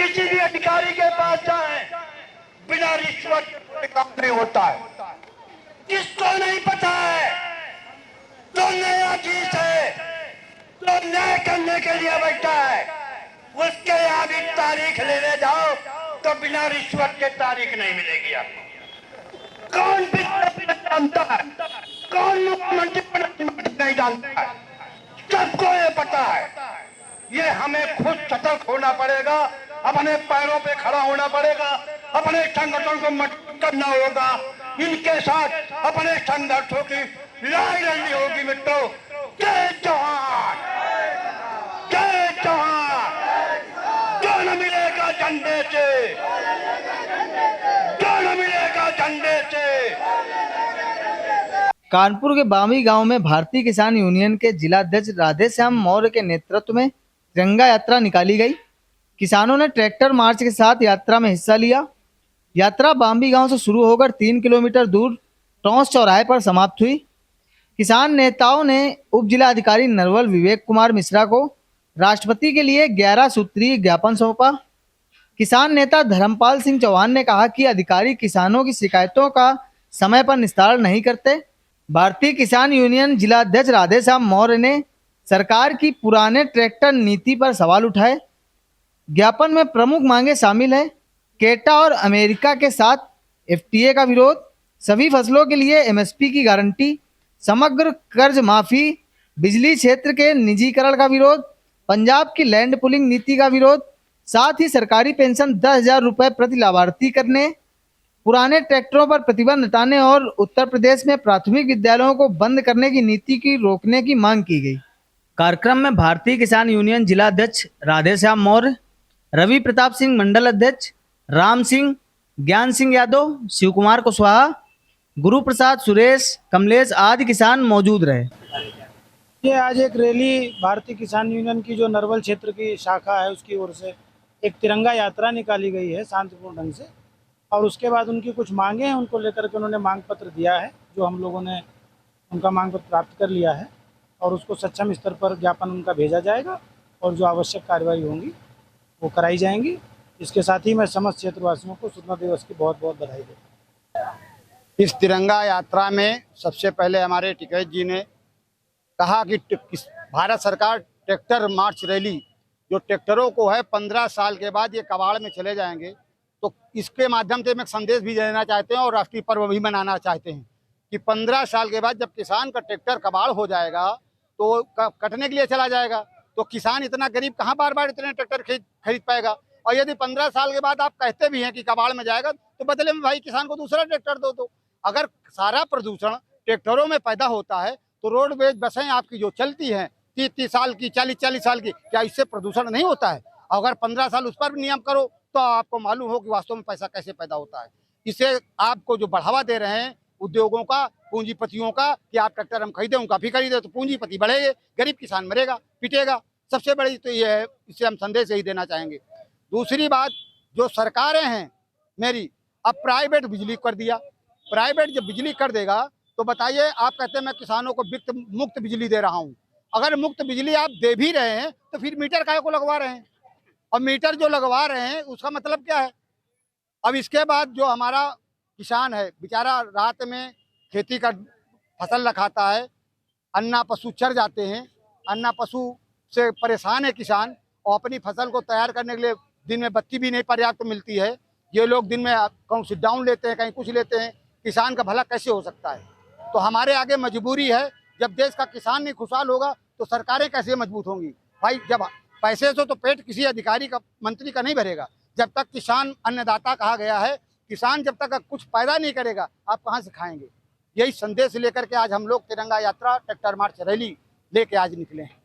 किसी भी अधिकारी के पास जाए, बिना रिश्वत के काम नहीं होता है। किसको नहीं पता है जो न्यायाधीश है, जो न्याय करने के लिए बैठा है, उसके यहाँ भी तारीख लेने जाओ तो बिना रिश्वत के तारीख नहीं मिलेगी आपको। कौन भी जानता है, कौन मुख्यमंत्री नहीं जानता है, सबको ये पता है। ये हमें खुद सतर्क होना पड़ेगा, अपने पैरों पे खड़ा होना पड़ेगा, अपने संगठन को मजबूत करना होगा, इनके साथ अपने संघर्षों की लड़ाई लड़नी होगी। मित्रों, जय जवान, जय जवान। जो न मिलेगा झंडे से, जो न मिलेगा झंडे से। कानपुर के बामी गांव में भारतीय किसान यूनियन के जिलाध्यक्ष राधेश्याम मौर्य के नेतृत्व में तिरंगा यात्रा निकाली गई। किसानों ने ट्रैक्टर मार्च के साथ यात्रा में हिस्सा लिया। यात्रा बामी गांव से शुरू होकर 3 किलोमीटर दूर टॉस चौराहे पर समाप्त हुई। किसान नेताओं ने उप जिलाधिकारी नरवल विवेक कुमार मिश्रा को राष्ट्रपति के लिए 11 सूत्रीय ज्ञापन सौंपा। किसान नेता धर्मपाल सिंह चौहान ने कहा कि अधिकारी किसानों की शिकायतों का समय पर निस्तारण नहीं करते। भारतीय किसान यूनियन जिलाध्यक्ष राधेश्याम मौर्य ने सरकार की पुराने ट्रैक्टर नीति पर सवाल उठाए। ज्ञापन में प्रमुख मांगे शामिल हैं केटा और अमेरिका के साथ एफटीए का विरोध, सभी फसलों के लिए एमएसपी की गारंटी, समग्र कर्ज माफी, बिजली क्षेत्र के निजीकरण का विरोध, पंजाब की लैंड पुलिंग नीति का विरोध, साथ ही सरकारी पेंशन 10,000 रुपये प्रति लाभार्थी करने, पुराने ट्रैक्टरों पर प्रतिबंध हटाने और उत्तर प्रदेश में प्राथमिक विद्यालयों को बंद करने की नीति की रोकने की मांग की गई। कार्यक्रम में भारतीय किसान यूनियन जिलाध्यक्ष राधेश्याम मौर्य, रवि प्रताप सिंह मंडल अध्यक्ष, राम सिंह, ज्ञान सिंह यादव, शिव कुमार कुशवाहा, गुरु प्रसाद सुरेश, कमलेश आदि किसान मौजूद रहे। ये आज एक रैली भारतीय किसान यूनियन की जो नरवल क्षेत्र की शाखा है उसकी ओर से एक तिरंगा यात्रा निकाली गई है शांतिपूर्ण ढंग से, और उसके बाद उनकी कुछ मांगे हैं, उनको लेकर के उन्होंने मांग पत्र दिया है, जो हम लोगों ने उनका मांग पत्र प्राप्त कर लिया है और उसको सक्षम स्तर पर ज्ञापन उनका भेजा जाएगा और जो आवश्यक कार्रवाई होंगी वो कराई जाएंगी। इसके साथ ही मैं समस्त क्षेत्रवासियों को स्वतंत्रता दिवस की बहुत बहुत बधाई देता हूँ। इस तिरंगा यात्रा में सबसे पहले हमारे टिकैत जी ने कहा कि भारत सरकार ट्रैक्टर मार्च रैली जो ट्रैक्टरों को है 15 साल के बाद ये कबाड़ में चले जाएंगे, तो इसके माध्यम से हम एक संदेश भी देना चाहते हैं और राष्ट्रीय पर्व भी मनाना चाहते हैं कि 15 साल के बाद जब किसान का ट्रैक्टर कबाड़ हो जाएगा तो कटने के लिए चला जाएगा, तो किसान इतना गरीब कहाँ बार बार इतने ट्रैक्टर खरीद पाएगा। और यदि 15 साल के बाद आप कहते भी हैं कि कबाड़ में जाएगा तो बदले में भाई किसान को दूसरा ट्रैक्टर दो। तो अगर सारा प्रदूषण ट्रैक्टरों में पैदा होता है तो रोडवेज बसें आपकी जो चलती हैं 30-30 साल की, 40-40 साल की, क्या इससे प्रदूषण नहीं होता है? अगर 15 साल उस पर भी नियम करो तो आपको मालूम हो कि वास्तव में पैसा कैसे पैदा होता है। इसे आपको जो बढ़ावा दे रहे हैं उद्योगों का, पूंजीपतियों का, कि आप ट्रैक्टर हम खरीदें, उनका भी खरीदे, तो पूंजीपति बढ़ेंगे, गरीब किसान मरेगा, पिटेगा। सबसे बड़ी तो ये है, इससे हम संदेश यही देना चाहेंगे। दूसरी बात, जो सरकारें हैं मेरी, अब प्राइवेट बिजली कर दिया। प्राइवेट जब बिजली कर देगा तो बताइए, आप कहते हैं मैं किसानों को मुफ्त बिजली दे रहा हूँ। अगर मुफ्त बिजली आप दे भी रहे हैं तो फिर मीटर काहे को लगवा रहे हैं? और मीटर जो लगवा रहे हैं उसका मतलब क्या है? अब इसके बाद जो हमारा किसान है बेचारा रात में खेती का फसल रखाता है, अन्ना पशु चर जाते हैं, अन्ना पशु से परेशान है किसान, और अपनी फसल को तैयार करने के लिए दिन में बत्ती भी नहीं पर्याप्त मिलती है। ये लोग दिन में कहीं सिट डाउन लेते हैं, कहीं कुछ लेते हैं, किसान का भला कैसे हो सकता है? तो हमारे आगे मजबूरी है, जब देश का किसान नहीं खुशहाल होगा तो सरकारें कैसे मजबूत होंगी? भाई जब पैसे से तो पेट किसी अधिकारी का, मंत्री का नहीं भरेगा। जब तक किसान अन्नदाता कहा गया है, किसान जब तक कुछ पैदा नहीं करेगा आप कहाँ से खाएंगे? यही संदेश लेकर के आज हम लोग तिरंगा यात्रा ट्रैक्टर मार्च रैली लेके आज निकले हैं।